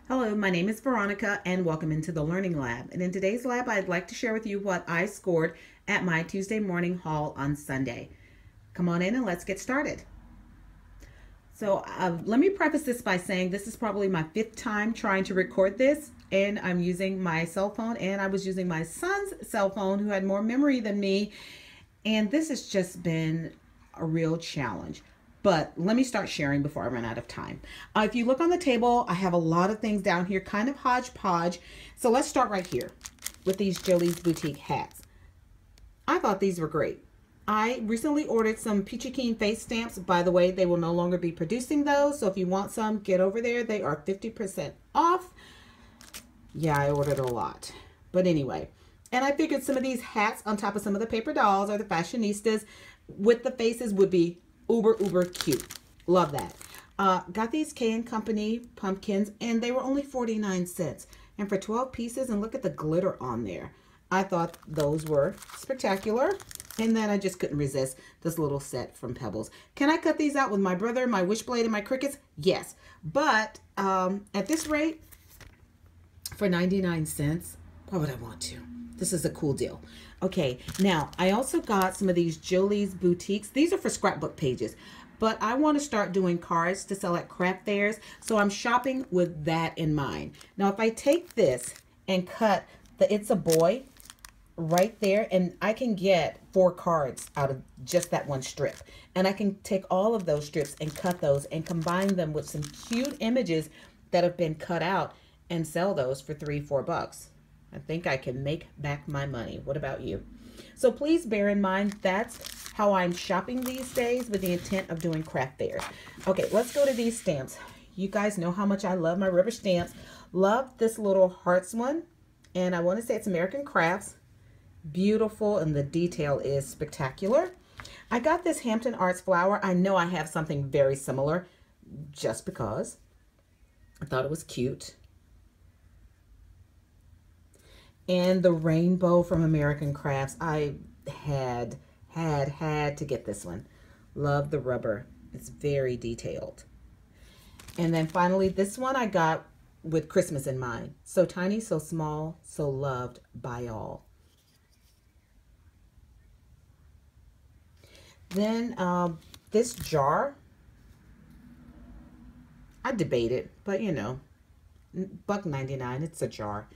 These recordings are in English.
Hello, my name is Veronica and welcome into the Learning Lab. And in today's lab, I'd like to share with you what I scored at my Tuesday morning haul on Sunday. Come on in and let's get started. So let me preface this by saying this is probably my fifth time trying to record this, and I'm using my cell phone, and I was using my son's cell phone who had more memory than me, and this has just been a real challenge. But let me start sharing before I run out of time. If you look on the table, I have a lot of things down here, kind of hodgepodge. So let's start right here with these Jolie's Boutique hats. I thought these were great. I recently ordered some Peachy Keen face stamps. By the way, they will no longer be producing those. So if you want some, get over there. They are 50% off. Yeah, I ordered a lot. But anyway, and I figured some of these hats on top of some of the paper dolls or the fashionistas with the faces would be uber cute. Love that. Got these K & Company pumpkins, and they were only 49 cents. And for 12 pieces, and look at the glitter on there. I thought those were spectacular. And then I just couldn't resist this little set from Pebbles. Can I cut these out with my brother, my Wishblade, and my Cricuts? Yes. But at this rate, for 99 cents, why would I want to? This is a cool deal. Okay, now I also got some of these Jolie's Boutiques. These are for scrapbook pages, but I want to start doing cards to sell at craft fairs, so I'm shopping with that in mind. Now, if I take this and cut the It's a Boy right there, and I can get 4 cards out of just that one strip, and I can take all of those strips and cut those and combine them with some cute images that have been cut out and sell those for $3-4. I think I can make back my money. What about you? So please bear in mind that's how I'm shopping these days, with the intent of doing craft fairs. Okay, let's go to these stamps. You guys know how much I love my rubber stamps. Love this little hearts one, and I want to say it's American Crafts. Beautiful, and the detail is spectacular. I got this Hampton Arts flower. I know I have something very similar just because I thought it was cute. And the rainbow from American Crafts. I had to get this one. Love the rubber. It's very detailed. And then finally, this one I got with Christmas in mind. So tiny, so small, so loved by all. Then this jar, I debated, but you know, $1.99, it's a jar.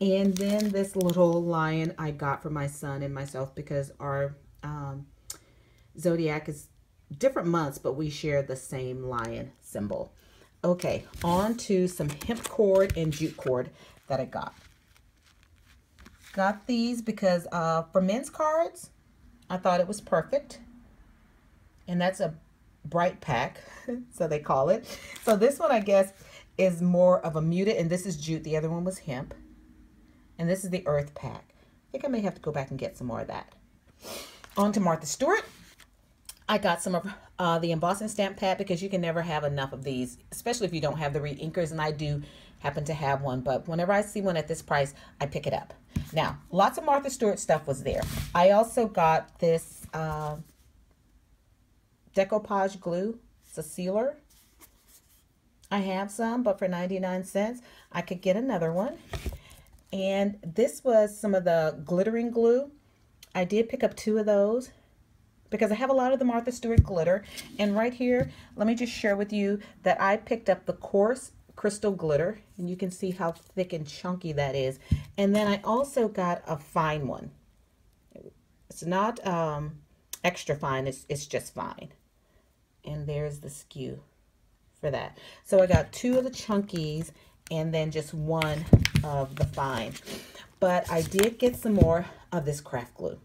And then this little lion I got for my son and myself because our zodiac is different months, but we share the same lion symbol. Okay, on to some hemp cord and jute cord that I got. Got these because for men's cards, I thought it was perfect. And that's a bright pack, so they call it. So this one, I guess, is more of a muted, and this is jute. The other one was hemp. And this is the earth pack. I think I may have to go back and get some more of that. On to Martha Stewart. I got some of the embossing stamp pad because you can never have enough of these, especially if you don't have the Reed Inkers, and I do happen to have one, but whenever I see one at this price, I pick it up. Now, lots of Martha Stewart stuff was there. I also got this decoupage glue. It's a sealer. I have some, but for 99 cents, I could get another one. And this was some of the glittering glue. I did pick up 2 of those because I have a lot of the Martha Stewart glitter. And right here, let me just share with you that I picked up the coarse crystal glitter, and you can see how thick and chunky that is. And then I also got a fine one. It's not extra fine, it's just fine. And there's the skew for that. So I got 2 of the chunkies and then just 1 of the fine. But I did get some more of this craft glue.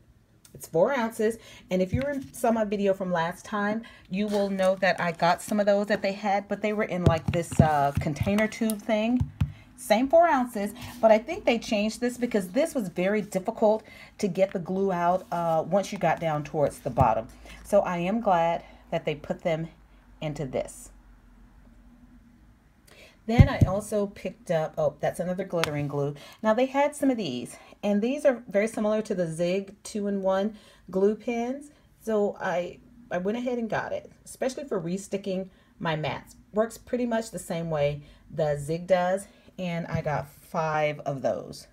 It's 4 ounces. And if you saw my video from last time, you will know that I got some of those that they had, but they were in like this container tube thing. Same 4 ounces, but I think they changed this because this was very difficult to get the glue out once you got down towards the bottom. So I am glad that they put them into this. Then I also picked up, oh, that's another glittering glue. Now they had some of these, and these are very similar to the Zig 2-in-1 glue pens. So I went ahead and got it, especially for resticking my mats. Works pretty much the same way the Zig does. and I got 5 of those.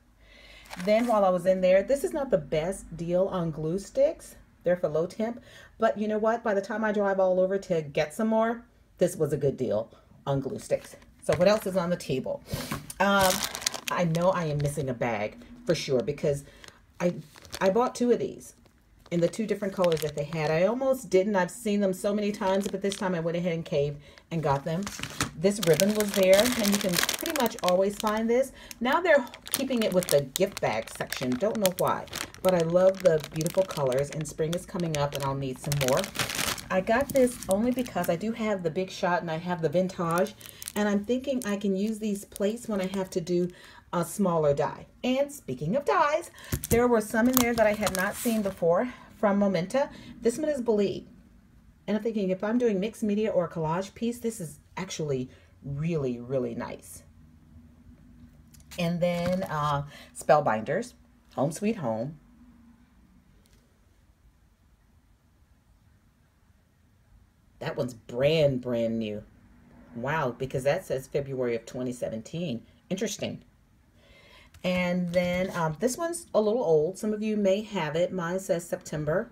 Then while I was in there, this is not the best deal on glue sticks. They're for low temp, but you know what? By the time I drive all over to get some more, this was a good deal on glue sticks. So what else is on the table? I know I am missing a bag for sure because I bought 2 of these in the 2 different colors that they had. I almost didn't. I've seen them so many times, but this time I went ahead and caved and got them. This ribbon was there, and you can pretty much always find this. Now they're keeping it with the gift bag section. Don't know why, but I love the beautiful colors, and spring is coming up, and I'll need some more. I got this only because I do have the Big Shot and I have the Vintage, and I'm thinking I can use these plates when I have to do a smaller die. And speaking of dies, there were some in there that I had not seen before from Momenta. This one is Believe. And I'm thinking if I'm doing mixed media or a collage piece, this is actually really, really nice. And then Spellbinders, Home Sweet Home. That one's brand new. Wow, because that says February of 2017. Interesting. And then this one's a little old. Some of you may have it. Mine says September,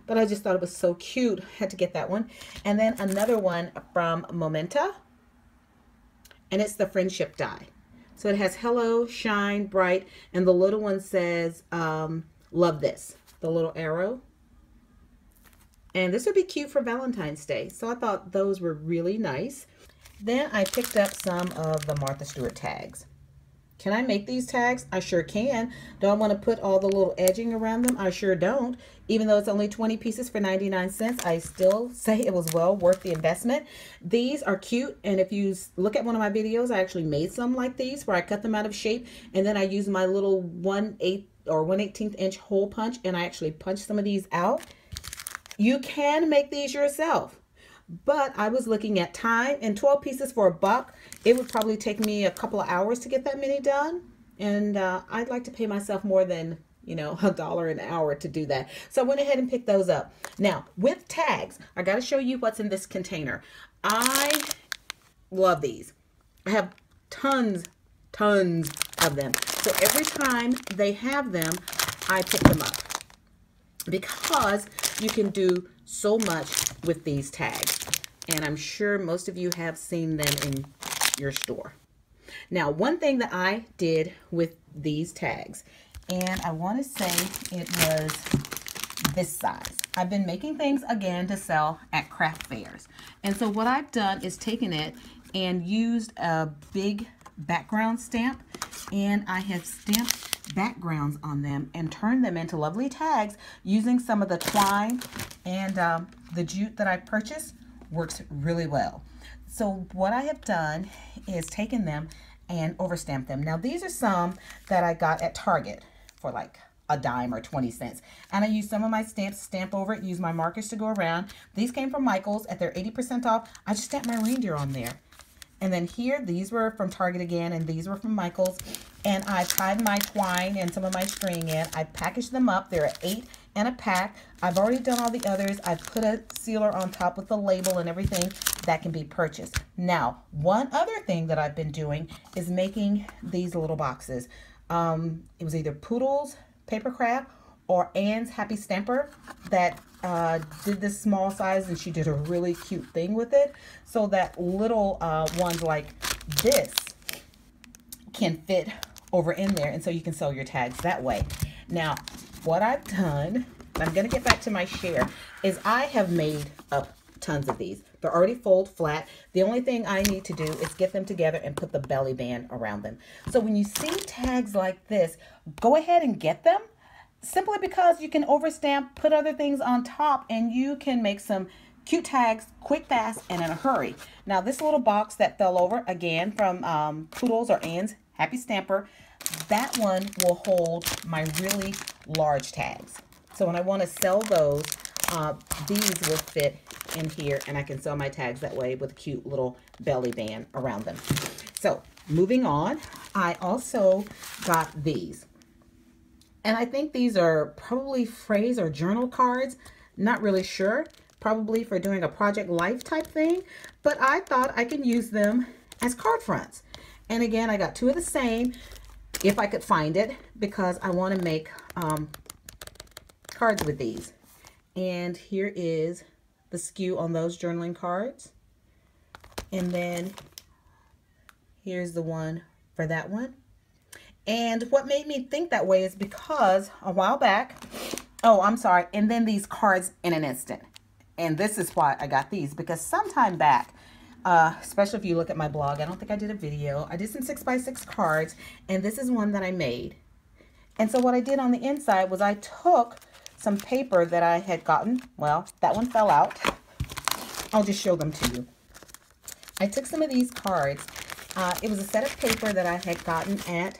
but I just thought it was so cute. Had to get that one. And then another one from Momenta, and it's the Friendship die. So it has Hello, Shine, Bright, and the little one says Love This, the little arrow. And this would be cute for Valentine's Day. So I thought those were really nice. Then I picked up some of the Martha Stewart tags. Can I make these tags? I sure can. Do I want to put all the little edging around them? I sure don't. Even though it's only 20 pieces for 99 cents, I still say it was well worth the investment. These are cute, and if you look at one of my videos, I actually made some like these where I cut them out of shape, and then I used my little 1/8 or 1/18 inch hole punch, and I actually punched some of these out. You can make these yourself. But I was looking at time, and 12 pieces for $1. It would probably take me a couple of hours to get that many done. And I'd like to pay myself more than, you know, $1 an hour to do that. So I went ahead and picked those up. Now, with tags, I got to show you what's in this container. I love these. I have tons of them. So every time they have them, I pick them up because you can do so much with these tags, and I'm sure most of you have seen them in your store. Now, one thing that I did with these tags, and I want to say it was this size. I've been making things again to sell at craft fairs, and so what I've done is taken it and used a big background stamp, and I have stamped backgrounds on them and turned them into lovely tags using some of the twine, and the jute that I purchased works really well. So what I have done is taken them and overstamped them. Now these are some that I got at Target for like a dime or 20 cents. And I used some of my stamps, stamp over it, use my markers to go around. These came from Michael's at their 80% off. I just stamped my reindeer on there. And then here, these were from Target again, and these were from Michael's. And I tied my twine and some of my string in. I packaged them up. There are 8 in a pack. I've already done all the others. I've put a sealer on top with the label and everything that can be purchased. Now, one other thing that I've been doing is making these little boxes. It was either Poodle's Paper Craft or Anne's Happy Stamper that did this small size, and she did a really cute thing with it, so that little ones like this can fit over in there, and so you can sew your tags that way. Now, what I've done, I'm going to get back to my share, is I have made up tons of these. They're already fold flat. The only thing I need to do is get them together and put the belly band around them. So when you see tags like this, go ahead and get them, simply because you can overstamp, put other things on top, and you can make some cute tags quick, fast, and in a hurry. Now, this little box that fell over, again, from Poodle's or Anne's Happy Stamper, that one will hold my really large tags. So when I want to sell those, these will fit in here, and I can sell my tags that way with a cute little belly band around them. So moving on, I also got these. And I think these are probably phrase or journal cards. Not really sure. Probably for doing a Project Life type thing. But I thought I can use them as card fronts. And again, I got two of the same, if I could find it, because I want to make cards with these. And here is the SKU on those journaling cards. And then here's the one for that one. And what made me think that way is because a while back, oh, I'm sorry, and then these cards in an instant. And this is why I got these, because sometime back, especially if you look at my blog, I don't think I did a video. I did some 6x6 cards, and this is one that I made. And so what I did on the inside was I took some paper that I had gotten. Well, that one fell out. I'll just show them to you. I took some of these cards. It was a set of paper that I had gotten at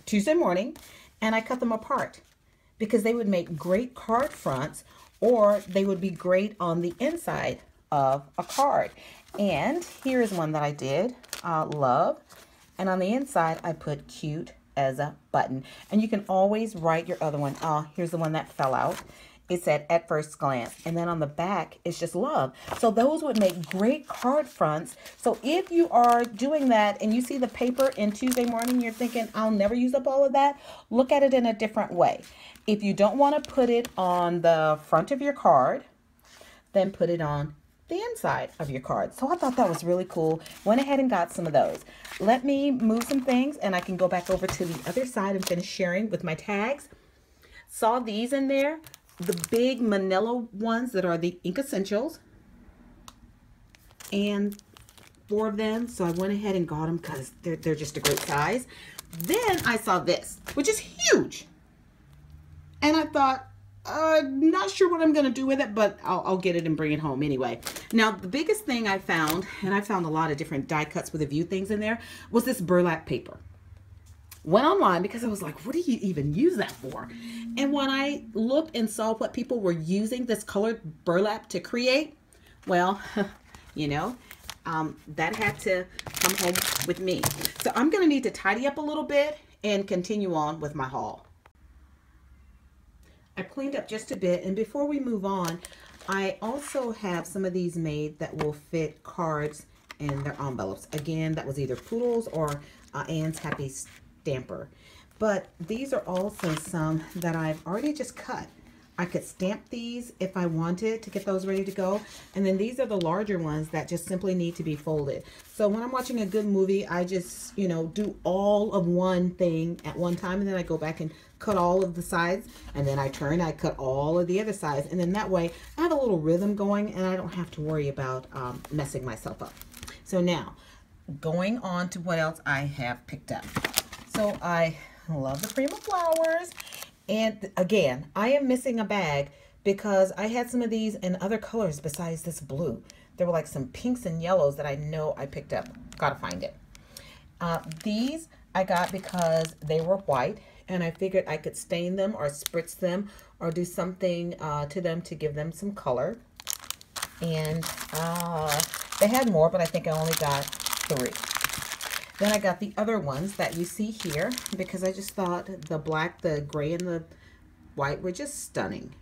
Tuesday Morning, and I cut them apart because they would make great card fronts, or they would be great on the inside of a card. And here is one that I did, love. And on the inside, I put cute as a button. And you can always write your other one. Here's the one that fell out. It said at first glance. And then on the back, it's just love. So those would make great card fronts. So if you are doing that and you see the paper in Tuesday Morning, you're thinking, I'll never use up all of that. Look at it in a different way. If you don't want to put it on the front of your card, then put it on the inside of your card. So I thought that was really cool. Went ahead and got some of those. Let me move some things and I can go back over to the other side and finish sharing with my tags. Saw these in there, the big manila ones that are the Ink Essentials, and 4 of them. So I went ahead and got them because they're just a great size. Then I saw this, which is huge. And I thought, not sure what I'm going to do with it, but I'll get it and bring it home anyway. Now, the biggest thing I found, and I found a lot of different die cuts with a few things in there, was this burlap paper. Went online because I was like, what do you even use that for? And when I looked and saw what people were using this colored burlap to create, well, you know, that had to come home with me. So I'm going to need to tidy up a little bit and continue on with my haul. I cleaned up just a bit, and before we move on, I also have some of these made that will fit cards and their envelopes. Again, that was either Poodles or Anne's Happy Stamper. But these are also some that I've already just cut. I could stamp these if I wanted to get those ready to go. And then these are the larger ones that just simply need to be folded. So when I'm watching a good movie, I just, you know, do all of one thing at one time, and then I go back and cut all of the sides, and then I cut all of the other sides, and then that way I have a little rhythm going and I don't have to worry about messing myself up. So now, going on to what else I have picked up. So I love the Prima flowers. And again, I am missing a bag because I had some of these in other colors besides this blue. There were like some pinks and yellows that I know I picked up. Gotta find it. These I got because they were white, and I figured I could stain them or spritz them or do something to them to give them some color. And they had more, but I think I only got 3. Then I got the other ones that you see here because I just thought the black, the gray, and the white were just stunning.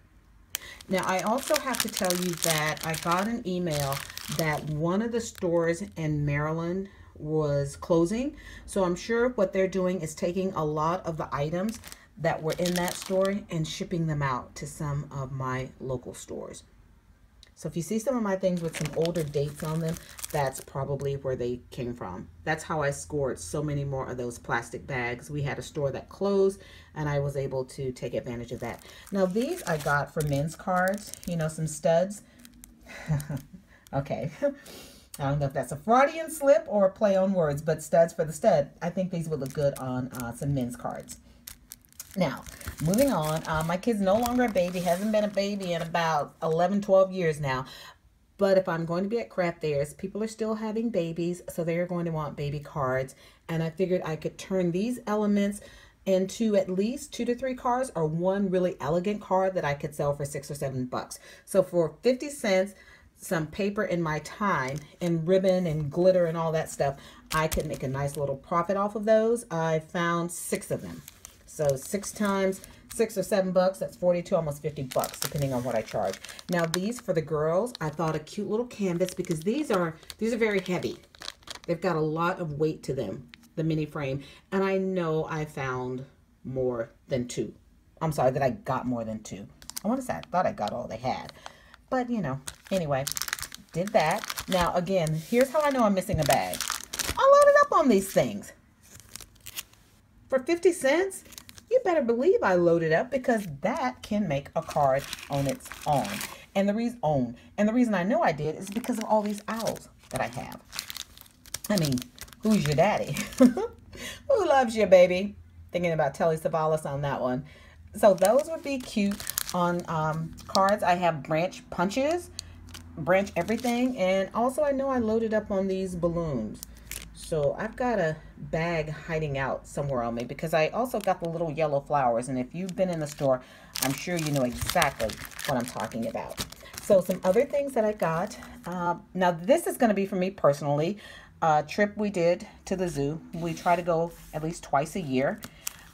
Now, I also have to tell you that I got an email that one of the stores in Maryland was closing. So I'm sure what they're doing is taking a lot of the items that were in that store and shipping them out to some of my local stores. So if you see some of my things with some older dates on them, that's probably where they came from. That's how I scored so many more of those plastic bags. We had a store that closed, and I was able to take advantage of that. Now, these I got for men's cards, you know, some studs. Okay. I don't know if that's a Freudian slip or a play on words, but studs for the stud. I think these would look good on some men's cards. Now, moving on, my kid's no longer a baby, hasn't been a baby in about 11, 12 years now. But if I'm going to be at craft fairs, people are still having babies, so they're going to want baby cards. And I figured I could turn these elements into at least 2 to 3 cards, or one really elegant card that I could sell for $6 or $7. So for 50 cents, some paper and my time and ribbon and glitter and all that stuff, I could make a nice little profit off of those. I found 6 of them. So 6 times $6 or $7, that's 42, almost $50, depending on what I charge. Now these for the girls, I thought a cute little canvas because these are very heavy. They've got a lot of weight to them. the mini frame. And I know I found more than two. I'm sorry that I got more than two. I want to say I thought I got all they had. But, you know, anyway, did that. Now, again, here's how I know I'm missing a bag. I loaded up on these things. For 50 cents, you better believe I loaded up because that can make a card on its own. And the reason I know I did is because of all these owls that I have. I mean, who's your daddy? Who loves you, baby? Thinking about Telly Savalas on that one. So those would be cute on cards. I have branch punches, branch everything. And also I know I loaded up on these balloons. So I've got a bag hiding out somewhere on me because I also got the little yellow flowers. And if you've been in the store, I'm sure you know exactly what I'm talking about. So some other things that I got. Now this is going to be for me personally. A trip we did to the zoo. We try to go at least twice a year.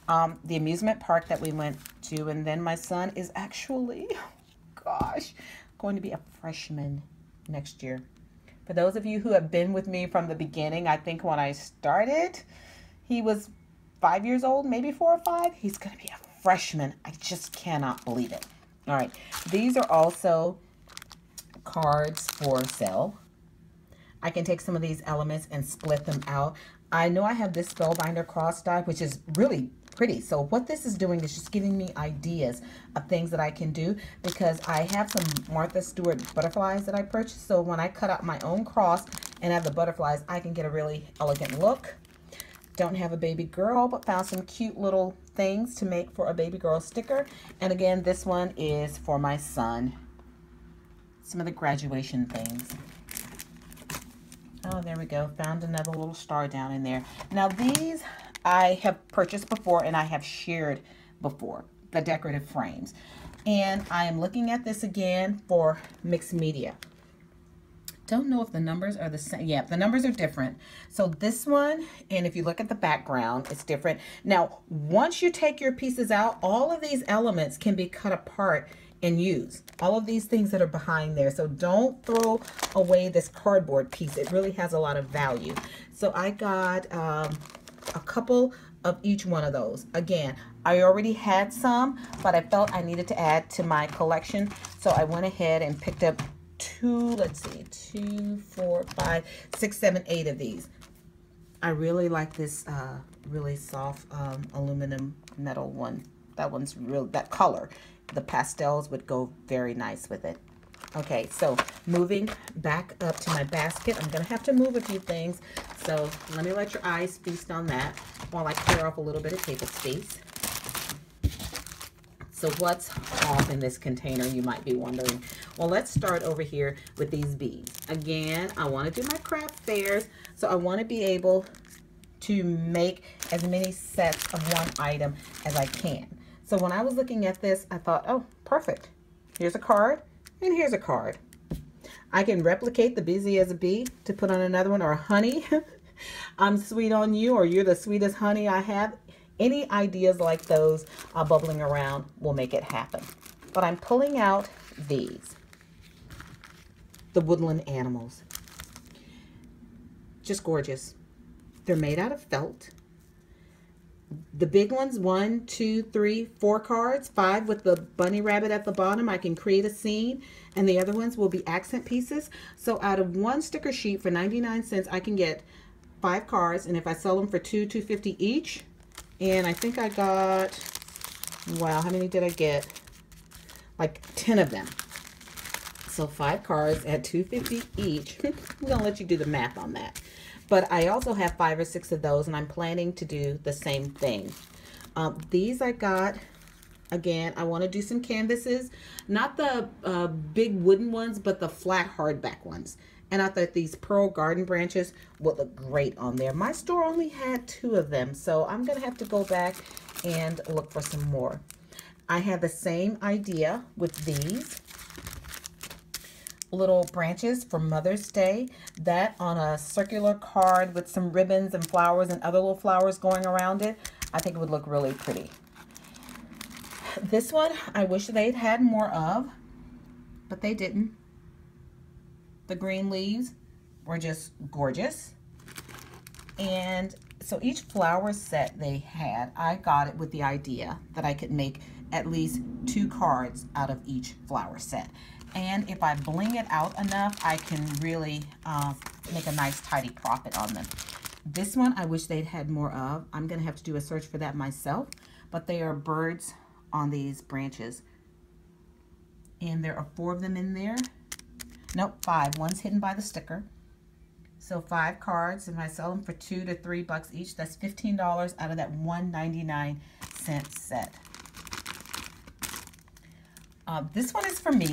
The amusement park that we went to. And then my son is actually, gosh, going to be a freshman next year. For those of you who have been with me from the beginning, I think when I started, he was 5 years old, maybe 4 or 5. He's going to be a freshman. I just cannot believe it. All right. These are also cards for sale. I can take some of these elements and split them out. I know I have this Spellbinder cross die, which is really pretty. So what this is doing is just giving me ideas of things that I can do because I have some Martha Stewart butterflies that I purchased. So when I cut out my own cross and have the butterflies, I can get a really elegant look. Don't have a baby girl, but found some cute little things to make for a baby girl sticker. And again, this one is for my son. Some of the graduation things. Oh, there we go. Found another little star down in there. Now these I have purchased before and I have shared before, the decorative frames. And I am looking at this again for mixed media. Don't know if the numbers are the same. Yeah, the numbers are different. So this one, and if you look at the background, it's different. Now, once you take your pieces out, all of these elements can be cut apart and use all of these things that are behind there. So don't throw away this cardboard piece. It really has a lot of value. So I got a couple of each one of those. Again, I already had some, but I felt I needed to add to my collection. So I went ahead and picked up two, let's see, 2, 4, 5, 6, 7, 8 of these. I really like this really soft aluminum metal one. That one's real, that color. The pastels would go very nice with it. Okay, so moving back up to my basket, I'm going to have to move a few things. So let me let your eyes feast on that while I clear off a little bit of table space. So what's off in this container, you might be wondering. Well, let's start over here with these beads. Again, I want to do my craft fairs, so I want to be able to make as many sets of one item as I can. So when I was looking at this, I thought, oh, perfect. Here's a card, and here's a card. I can replicate the busy as a bee to put on another one, or honey. I'm sweet on you, or you're the sweetest honey I have. Any ideas like those bubbling around will make it happen. But I'm pulling out these. The woodland animals. Just gorgeous. They're made out of felt. The big ones, 1, 2, 3, 4 cards, 5 with the bunny rabbit at the bottom. I can create a scene, and the other ones will be accent pieces. So out of one sticker sheet for 99 cents, I can get 5 cards, and if I sell them for $2.50 each, and I think I got, wow, how many did I get? Like 10 of them. So 5 cards at $2.50 each. I'm gonna let you do the math on that. But I also have 5 or 6 of those, and I'm planning to do the same thing. These I got, again, I want to do some canvases. Not the big wooden ones, but the flat hardback ones. And I thought these pearl garden branches would look great on there. My store only had 2 of them, so I'm going to have to go back and look for some more. I had the same idea with these little branches for Mother's Day. That on a circular card with some ribbons and flowers and other little flowers going around it. I think it would look really pretty. This one, I wish they'd had more of, but they didn't. The green leaves were just gorgeous. And So each flower set they had, I got it with the idea that I could make at least 2 cards out of each flower set. And if I bling it out enough, I can really make a nice tidy profit on them. This one, I wish they'd had more of. I'm going to have to do a search for that myself. But they are birds on these branches. And there are 4 of them in there. Nope, 5. One's hidden by the sticker. So 5 cards, and I sell them for $2 to $3 each. That's $15 out of that $1.99 set. This one is for me.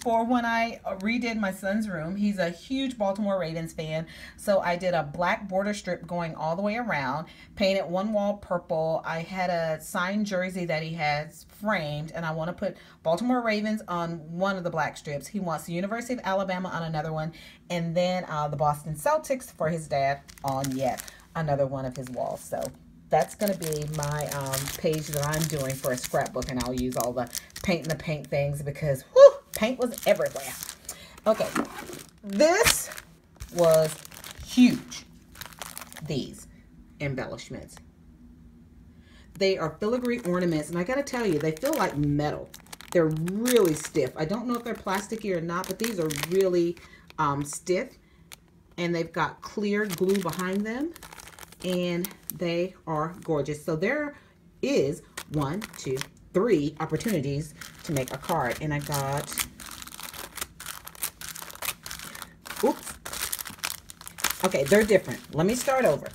For when I redid my son's room. He's a huge Baltimore Ravens fan. So I did a black border strip going all the way around, painted one wall purple. I had a signed jersey that he has framed, and I want to put Baltimore Ravens on one of the black strips. He wants the University of Alabama on another one, and then the Boston Celtics for his dad on yet another one of his walls. So that's going to be my page that I'm doing for a scrapbook, and I'll use all the paint in the paint things because, whew, paint was everywhere. Okay, this was huge, these embellishments. They are filigree ornaments, and I gotta tell you, they feel like metal. They're really stiff. I don't know if they're plasticky or not, but these are really stiff, and they've got clear glue behind them, and they are gorgeous. So there is 1, 2, 3 opportunities to make a card, and I got, oops, okay, they're different. Let me start over.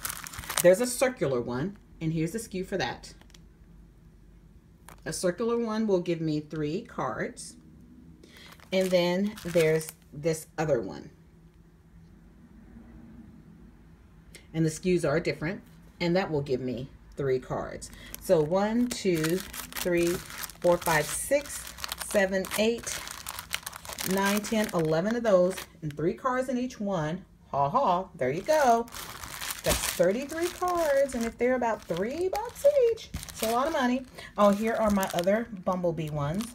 There's a circular one, and here's the SKU for that. A circular one will give me 3 cards, and then there's this other one, and the SKUs are different, and that will give me 3 cards. So 1, 2, 3, 4, 5, 6, 7, 8, 9, 10, 11 of those, and 3 cards in each one. Ha ha, there you go. That's 33 cards, and if they're about $3 each, it's a lot of money. Oh, here are my other bumblebee ones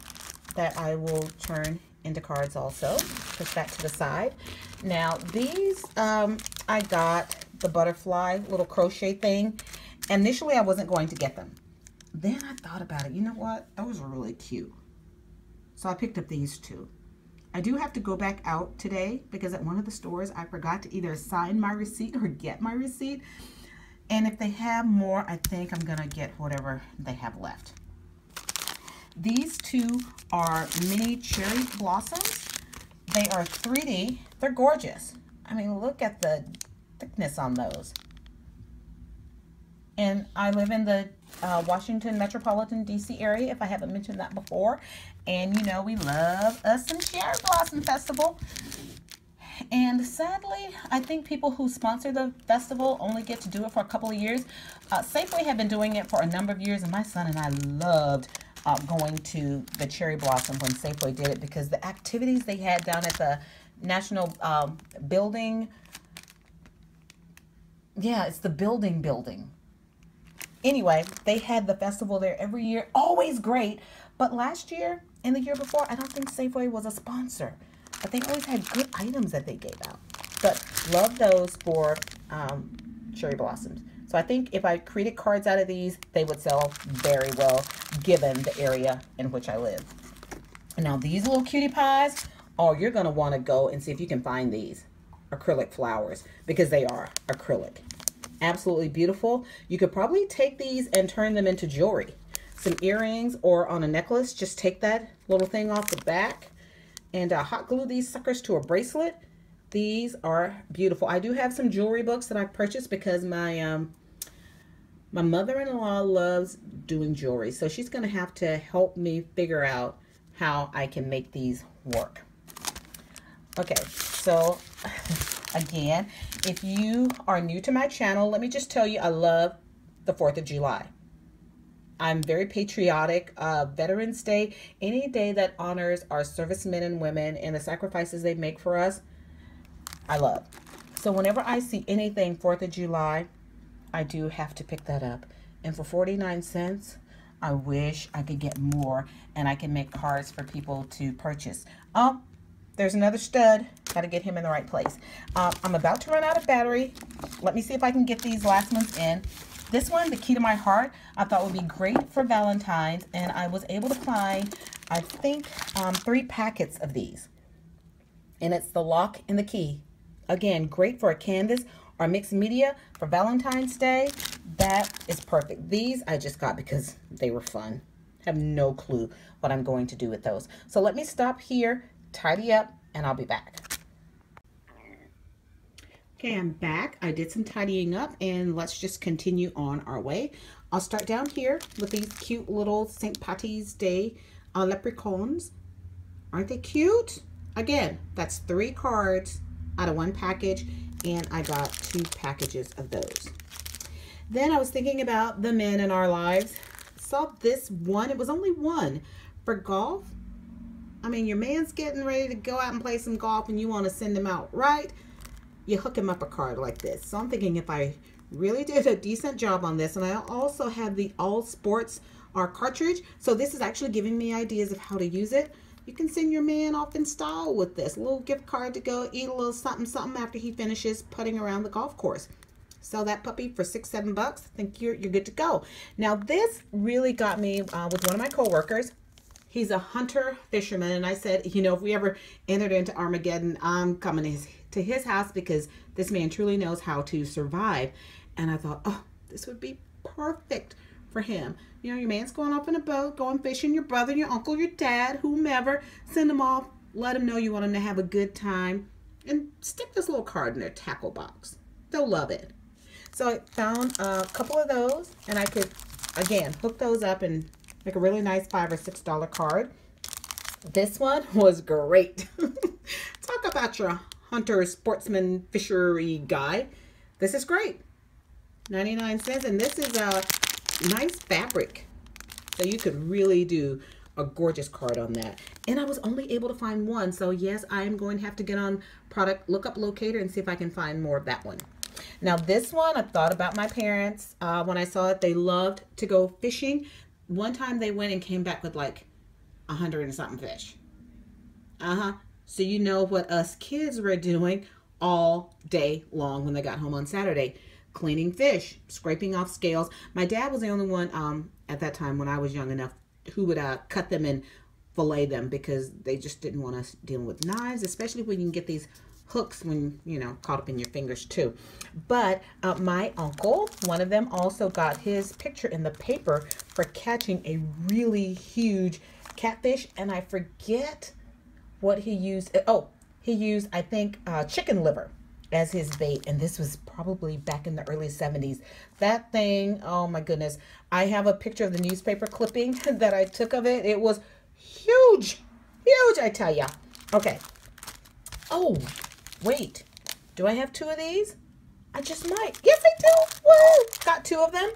that I will turn into cards also. Push that to the side. Now these, I got the butterfly little crochet thing. Initially, I wasn't going to get them. Then I thought about it. You know what? Those are really cute. So I picked up these 2. I do have to go back out today because at one of the stores, I forgot to either sign my receipt or get my receipt. And if they have more, I think I'm going to get whatever they have left. These 2 are mini cherry blossoms. They are 3D. They're gorgeous. I mean, look at the thickness on those. And I live in the Washington Metropolitan DC area, if I haven't mentioned that before. And you know, we love us some Cherry Blossom Festival. And sadly, I think people who sponsor the festival only get to do it for a couple of years. Safeway had been doing it for a number of years, and my son and I loved going to the Cherry Blossom when Safeway did it because the activities they had down at the National Building. Yeah, it's the building. Anyway, they had the festival there every year. Always great. But last year and the year before, I don't think Safeway was a sponsor. But they always had good items that they gave out. But love those for cherry blossoms. So I think if I created cards out of these, they would sell very well given the area in which I live. Now these little cutie pies, oh, you're going to want to go and see if you can find these acrylic flowers because they are acrylic. Absolutely beautiful. You could probably take these and turn them into jewelry. Some earrings or on a necklace. Just take that little thing off the back and hot glue these suckers to a bracelet. These are beautiful. I do have some jewelry books that I purchased because my my mother-in-law loves doing jewelry. So she's going to have to help me figure out how I can make these work. Okay, so again, if you are new to my channel, let me just tell you I love the 4th of July. I'm very patriotic. Veterans Day, any day that honors our servicemen and women and the sacrifices they make for us, I love. So whenever I see anything 4th of July, I do have to pick that up. And for 49 cents, I wish I could get more and I can make cards for people to purchase. there's another stud. Got to get him in the right place. I'm about to run out of battery. Let me see if I can get these last ones in. This one, the Key to My Heart, I thought would be great for Valentine's, and I was able to find, I think, 3 packets of these. And it's the lock and the key. Again, great for a canvas or mixed media for Valentine's Day. That is perfect. These I just got because they were fun. Have no clue what I'm going to do with those. So let me stop here, tidy up, and I'll be back. Okay, I'm back. I did some tidying up, and let's just continue on our way. I'll start down here with these cute little St. Patty's Day leprechauns. Aren't they cute? Again, that's 3 cards out of 1 package, and I got 2 packages of those. Then I was thinking about the men in our lives. Saw this one. It was only 1 for golf. I mean, your man's getting ready to go out and play some golf, and you want to send him out right. You hook him up a card like this. So I'm thinking if I really did a decent job on this, and I also have the All Sports cartridge, so this is actually giving me ideas of how to use it. You can send your man off in style with this. A little gift card to go eat a little something, something after he finishes putting around the golf course. Sell that puppy for $6, $7. I think you're good to go. Now this really got me with one of my coworkers. He's a hunter fisherman, and I said, you know, if we ever entered into Armageddon, I'm coming to his house because this man truly knows how to survive. And I thought, oh, this would be perfect for him. You know, your man's going off in a boat, going fishing, your brother, your uncle, your dad, whomever, send them off, let them know you want them to have a good time, and stick this little card in their tackle box. They'll love it. So I found a couple of those, and I could, again, hook those up and make a really nice $5 or $6 card. This one was great. Talk about your hunter, sportsman, fishery guy. This is great. 99 cents, and this is a nice fabric. So you could really do a gorgeous card on that. And I was only able to find 1. So yes, I am going to have to get on product lookup locator and see if I can find more of that one. Now this one, I thought about my parents. When I saw it, they loved to go fishing. One time they went and came back with like 100 and something fish. So you know what us kids were doing all day long when they got home on Saturday. Cleaning fish, scraping off scales. My dad was the only one at that time when I was young enough who would cut them and fillet them because they just didn't want us dealing with knives, especially when you can get these hooks when, you know, caught up in your fingers too. But my uncle, one of them, also got his picture in the paper for catching a really huge catfish, and I forget what he used. Oh, he used, I think, chicken liver as his bait, and this was probably back in the early 70s. That thing, oh my goodness. I have a picture of the newspaper clipping that I took of it. It was huge, huge, I tell ya. Okay. Oh, wait. Do I have 2 of these? I just might. Yes, I do. Woo! Got 2 of them.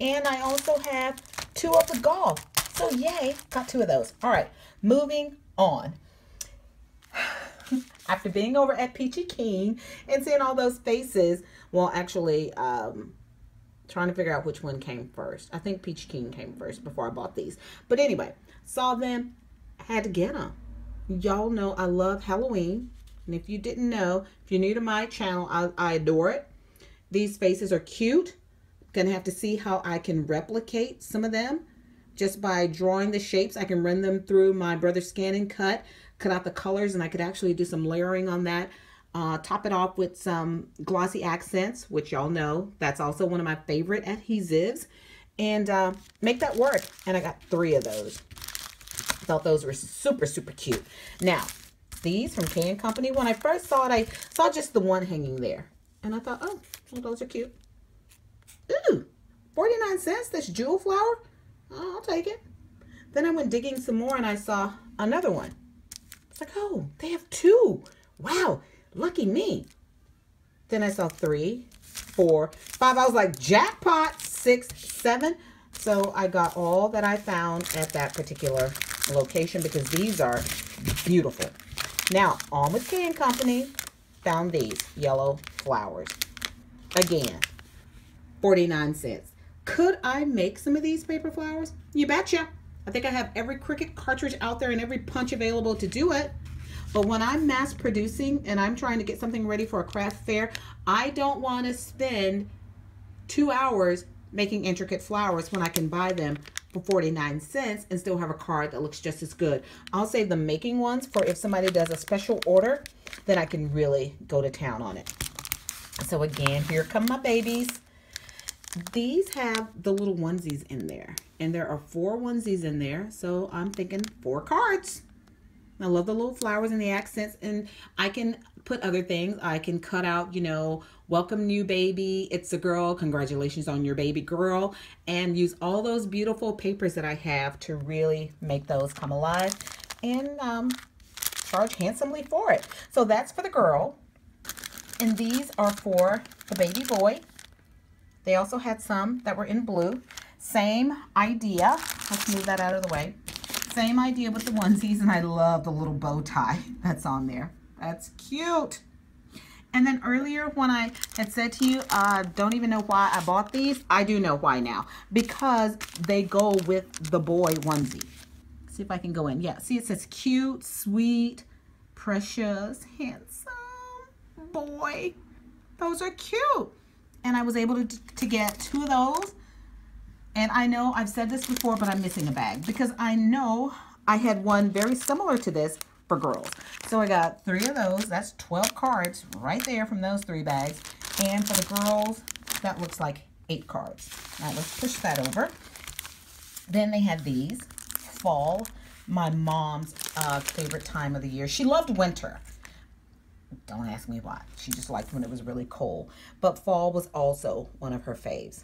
And I also have 2 of the golf. So yay, got 2 of those. All right, moving on. After being over at Peachy Keen and seeing all those faces, well, actually, trying to figure out which one came first. I think Peachy Keen came first before I bought these. But anyway, saw them, had to get them. Y'all know I love Halloween. And if you didn't know, if you're new to my channel, I adore it. These faces are cute. Gonna have to see how I can replicate some of them. Just by drawing the shapes, I can run them through my Brother Scan and Cut out the colors, and I could actually do some layering on that. Top it off with some glossy accents, which y'all know, that's also one of my favorite adhesives, and make that work. And I got 3 of those. I thought those were super, super cute. Now, these from K & Company, when I first saw it, I saw just the one hanging there. And I thought, oh, well, those are cute. Ooh, 49 cents, this jewel flower? Oh, I'll take it. Then I went digging some more and I saw another one. It's like, oh, they have 2. Wow, lucky me. Then I saw 3, 4, 5. I was like, jackpot, 6, 7. So I got all that I found at that particular location because these are beautiful. Now, on with K & Company, found these yellow flowers. Again, 49 cents. Could I make some of these paper flowers? You betcha. I think I have every Cricut cartridge out there and every punch available to do it. But when I'm mass producing and I'm trying to get something ready for a craft fair, I don't want to spend 2 hours making intricate flowers when I can buy them for 49 cents and still have a card that looks just as good. I'll save the making ones for if somebody does a special order, then I can really go to town on it. So again, here come my babies. These have the little onesies in there, and there are 4 onesies in there, so I'm thinking 4 cards. I love the little flowers and the accents, and I can put other things. I can cut out, you know, welcome new baby, it's a girl, congratulations on your baby girl, and use all those beautiful papers that I have to really make those come alive and charge handsomely for it. So that's for the girl, and these are for the baby boy. They also had some that were in blue. Same idea. Let's move that out of the way. Same idea with the onesies, and I love the little bow tie that's on there. That's cute. And then earlier when I had said to you, don't even know why I bought these, I do know why now. Because they go with the boy onesie. See if I can go in. Yeah, see it says cute, sweet, precious, handsome boy. Those are cute. And I was able to get 2 of those. And I know I've said this before, but I'm missing a bag because I know I had one very similar to this for girls. So I got 3 of those. That's 12 cards right there from those 3 bags. And for the girls, that looks like 8 cards. Now let's push that over. Then they had these. Fall, my mom's favorite time of the year. She loved winter. Don't ask me why. She just liked when it was really cold. But fall was also one of her faves.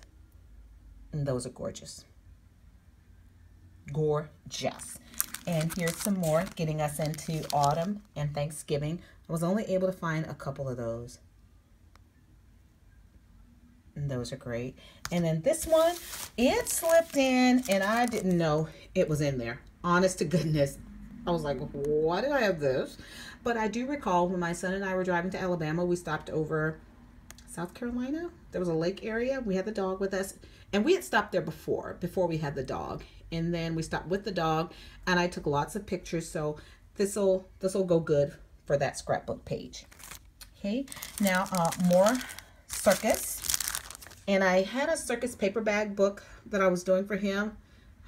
And those are gorgeous. Gorgeous. And here's some more getting us into autumn and Thanksgiving. I was only able to find a couple of those. And those are great. And then this one, it slipped in and I didn't know it was in there. Honest to goodness. I was like, why did I have this? But I do recall when my son and I were driving to Alabama, we stopped over South Carolina. There was a lake area. We had the dog with us. And we had stopped there before we had the dog. And then we stopped with the dog and I took lots of pictures. So this'll go good for that scrapbook page. Okay, now more circus. And I had a circus paper bag book that I was doing for him.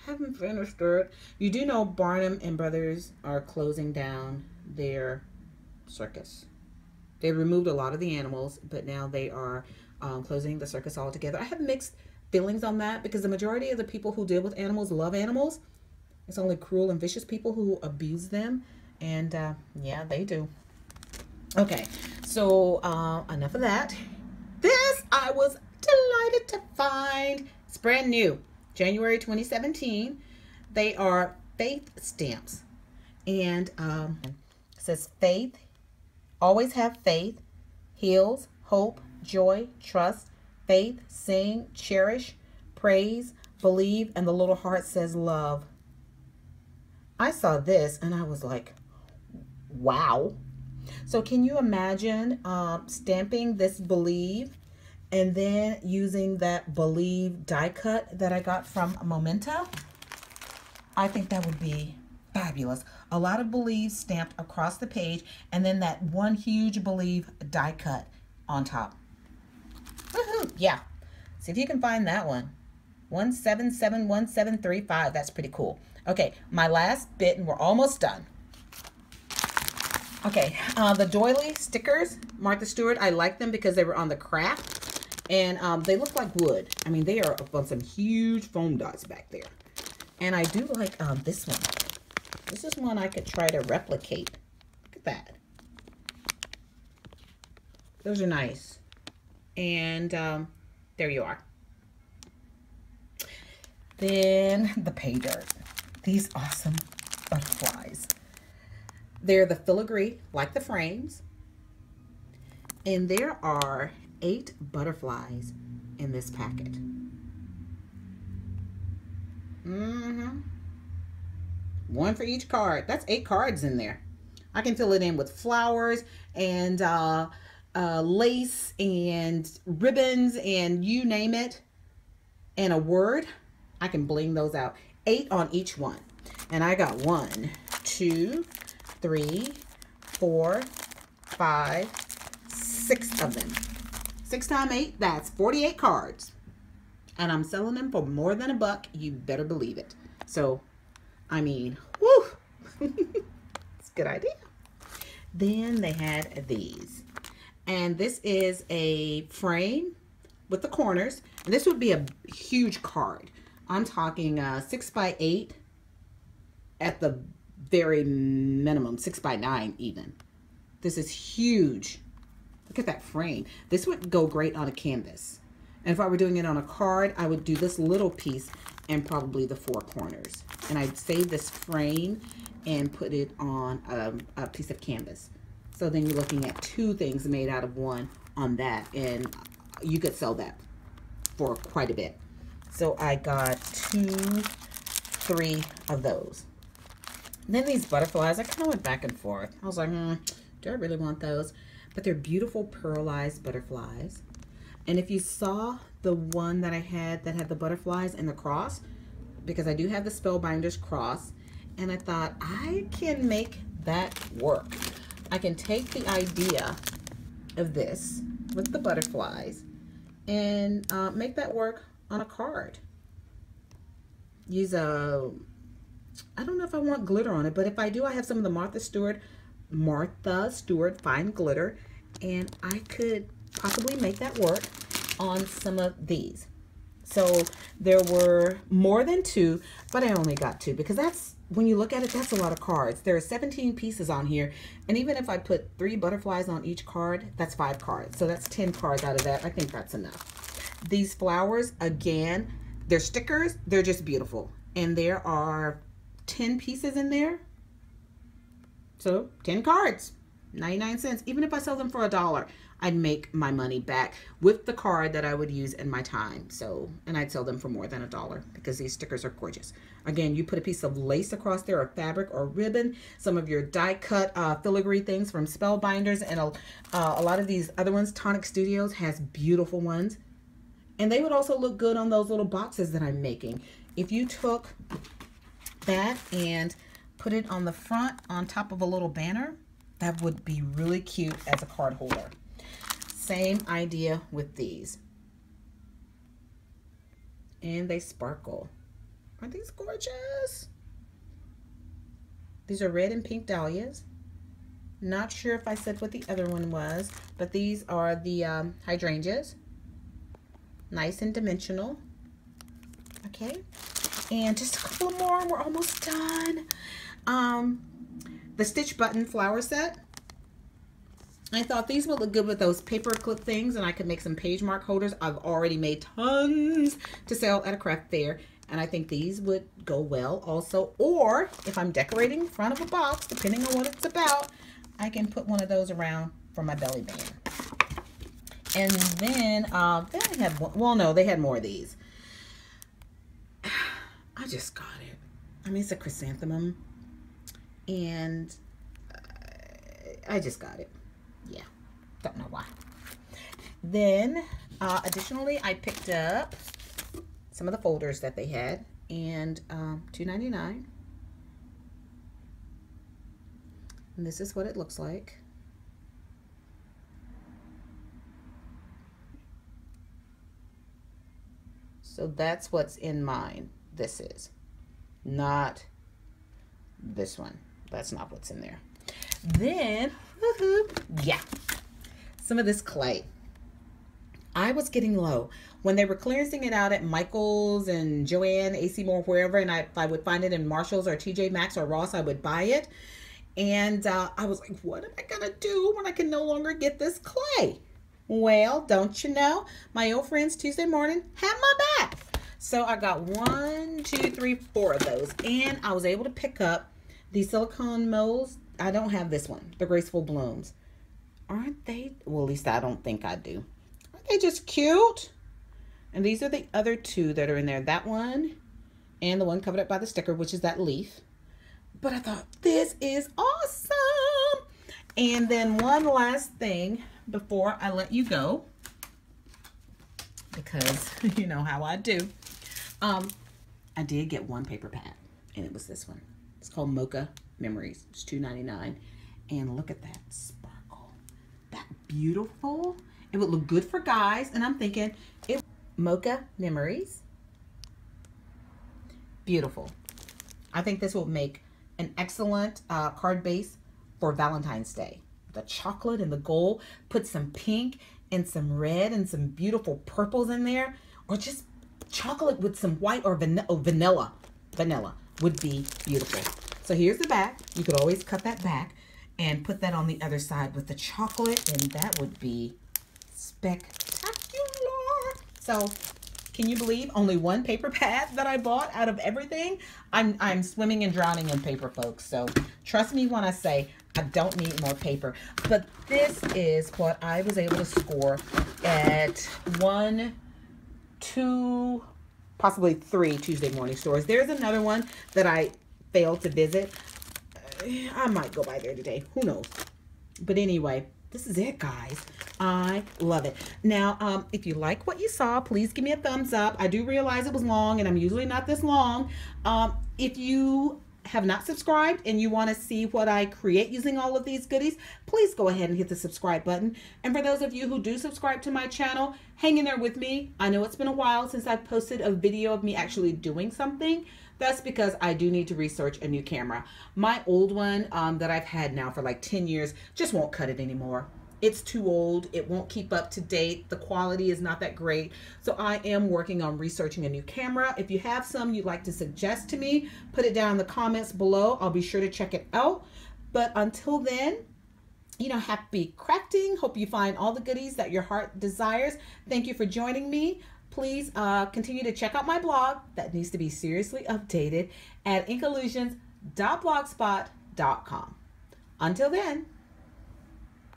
I haven't finished it. You do know Barnum and Brothers are closing down their circus. They removed a lot of the animals, but now they are closing the circus altogether. I have mixed feelings on that because the majority of the people who deal with animals love animals. It's only cruel and vicious people who abuse them. And yeah, they do. Okay, so enough of that. This I was delighted to find. It's brand new. January 2017. They are faith stamps. And it says faith, always have faith, heals, hope, joy, trust, faith, sing, cherish, praise, believe, and the little heart says love. I saw this and I was like, wow. So can you imagine stamping this believe and then using that believe die cut that I got from Momento? I think that would be fabulous. A lot of believe stamped across the page and then that one huge believe die cut on top. Woohoo! Yeah. See if you can find that one. 1771735. That's pretty cool. Okay, my last bit and we're almost done. Okay, the doily stickers, Martha Stewart, I like them because they were on the craft and they look like wood. I mean, they are up on some huge foam dots back there. And I do like this one. This is one I could try to replicate. Look at that. Those are nice. And there you are. Then the pay dirt. These awesome butterflies. They're the filigree, like the frames. And there are 8 butterflies in this packet. One for each card. That's 8 cards in there. I can fill it in with flowers and lace and ribbons and you name it. And a word. I can bling those out. 8 on each one. And I got 1, 2, 3, 4, 5, 6 of them. 6 times 8, that's 48 cards. And I'm selling them for more than $1. You better believe it. So, I mean, whew. It's a good idea. Then they had these. And this is a frame with the corners. And this would be a huge card. I'm talking 6 by 8 at the very minimum, 6 by 9 even. This is huge. Look at that frame. This would go great on a canvas. And if I were doing it on a card, I would do this little piece and probably the 4 corners. And I'd save this frame and put it on a piece of canvas. So then you're looking at 2 things made out of 1 on that. And you could sell that for quite a bit. So I got 2, 3 of those. And then these butterflies, I kind of went back and forth. I was like, do I really want those? But they're beautiful pearlized butterflies. And if you saw the one that I had that had the butterflies and the cross, because I do have the Spellbinders cross, and I thought I can make that work. I can take the idea of this with the butterflies and make that work on a card. Use a, I don't know if I want glitter on it, but if I do, I have some of the Martha Stewart fine glitter, and I could possibly make that work on some of these. So there were more than 2, but I only got 2 because that's, when you look at it, that's a lot of cards. There are 17 pieces on here, and even if I put 3 butterflies on each card, that's 5 cards. So that's 10 cards out of that. I think that's enough. These flowers, again, they're stickers. They're just beautiful. And there are 10 pieces in there. So 10 cards, 99 cents. Even if I sell them for $1, I'd make my money back with the card that I would use in my time. So, and I'd sell them for more than $1 because these stickers are gorgeous. Again, you put a piece of lace across there, or fabric, or ribbon, some of your die cut filigree things from Spellbinders, and a lot of these other ones. Tonic Studios has beautiful ones. And they would also look good on those little boxes that I'm making. If you took that and put it on the front on top of a little banner, that would be really cute as a card holder. Same idea with these. And they sparkle. Aren't these gorgeous? These are red and pink dahlias. Not sure if I said what the other one was, but these are the hydrangeas. Nice and dimensional. Okay. And just a couple more. We're almost done. The Stitch Button flower set. I thought these would look good with those paper clip things, and I could make some page mark holders. I've already made tons to sell at a craft fair, and I think these would go well also. Or if I'm decorating the front of a box, depending on what it's about, I can put one of those around for my belly band. And then they had one, well, no, they had more of these. I just got it. I mean, it's a chrysanthemum, and I just got it. Yeah, don't know why. Then additionally, I picked up some of the folders that they had, and $2.99. And this is what it looks like. So that's what's in mine. This is not this one. That's not what's in there. Then, yeah, some of this clay. I was getting low when they were clearancing it out at Michael's and Joann, AC Moore, wherever, and if I would find it in Marshall's or TJ Maxx or Ross, I would buy it. And I was like, what am I gonna do when I can no longer get this clay? Well, don't you know, my old friends Tuesday Morning had my back. So I got 1, 2, 3, 4 of those, and I was able to pick up these silicone molds. I don't have this one, the Graceful Blooms. Aren't they? Well, at least I don't think I do. Aren't they just cute? And these are the other 2 that are in there. That one and the one covered up by the sticker, which is that leaf. But I thought, this is awesome. And then one last thing before I let you go, because you know how I do. I did get one paper pad, and it was this one. It's called Mocha Memories. It's $2.99. And look at that sparkle. That beautiful. It would look good for guys. And I'm thinking, Mocha Memories. Beautiful. I think this will make an excellent card base for Valentine's Day. The chocolate and the gold. Put some pink and some red and some beautiful purples in there. Or just chocolate with some white or vanilla. Vanilla would be beautiful. So here's the back. You could always cut that back and put that on the other side with the chocolate, and that would be spectacular. So can you believe only one paper pad that I bought out of everything? I'm swimming and drowning in paper, folks. So trust me when I say I don't need more paper. But this is what I was able to score at 1, 2, possibly 3 Tuesday morning stores. There's another one that I failed to visit. I might go by there today. Who knows? But anyway, this is it, guys. I love it. Now, if you like what you saw, please give me a thumbs up. I do realize it was long, and I'm usually not this long. If you have not subscribed and you want to see what I create using all of these goodies, please go ahead and hit the subscribe button. And for those of you who do subscribe to my channel, hang in there with me. I know it's been a while since I've posted a video of me actually doing something. That's because I do need to research a new camera. My old one that I've had now for like 10 years just won't cut it anymore. It's too old. It won't keep up to date. The quality is not that great. So I am working on researching a new camera. If you have some you'd like to suggest to me, put it down in the comments below. I'll be sure to check it out. But until then, you know, happy crafting. Hope you find all the goodies that your heart desires. Thank you for joining me. Please continue to check out my blog that needs to be seriously updated at inkallusions.blogspot.com. Until then.